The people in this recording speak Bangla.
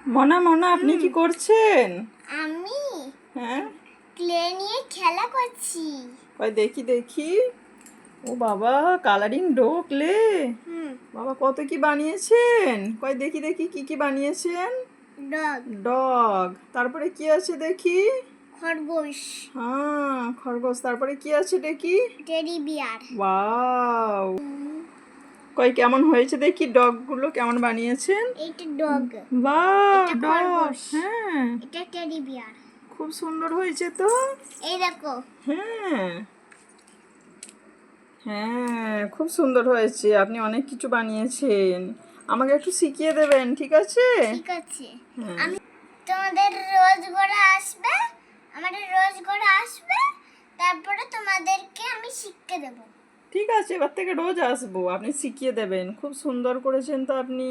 মনা মনা আপনি কি করছেন? আমি হ্যাঁ, ক্লে নিয়ে খেলা করছি। কই দেখি দেখি। ও বাবা, কালারিং ডো ক্লে। বাবা কত কি বানিয়েছেন, কই দেখি দেখি কি কি বানিয়েছেন। ডগ, ডগ, তারপরে কি আছে দেখি। খরগোশ, হ্যাঁ খরগোশ, তারপরে কি আছে দেখি। Teddy bear. ওয়াও, কই কেমন হয়েছে দেখি, ডগগুলো কেমন বানিয়েছেন। এইটা ডগ, বাহ এটা ডগ, খরগোশ, হ্যাঁ এটা টেডি বিয়ার। খুব সুন্দর হয়েছে তো। এই দেখো, হ্যাঁ হ্যাঁ, খুব সুন্দর হয়েছে, আপনি অনেক কিছু বানিয়েছেন। আমাকে একটু শিখিয়ে দেবেন, ঠিক আছে? ঠিক আছে। হ্যাঁ আমি তোমাদের রোজ ঘরে আসবে, আমাদের রোজ ঘরে আসবে, তারপরে তোমাদেরকে আমি শিখতে দেবো। ঠিক আছে, এবার থেকে রোজ আসবো, আপনি শিখিয়ে দেবেন। খুব সুন্দর করেছেন তো আপনি।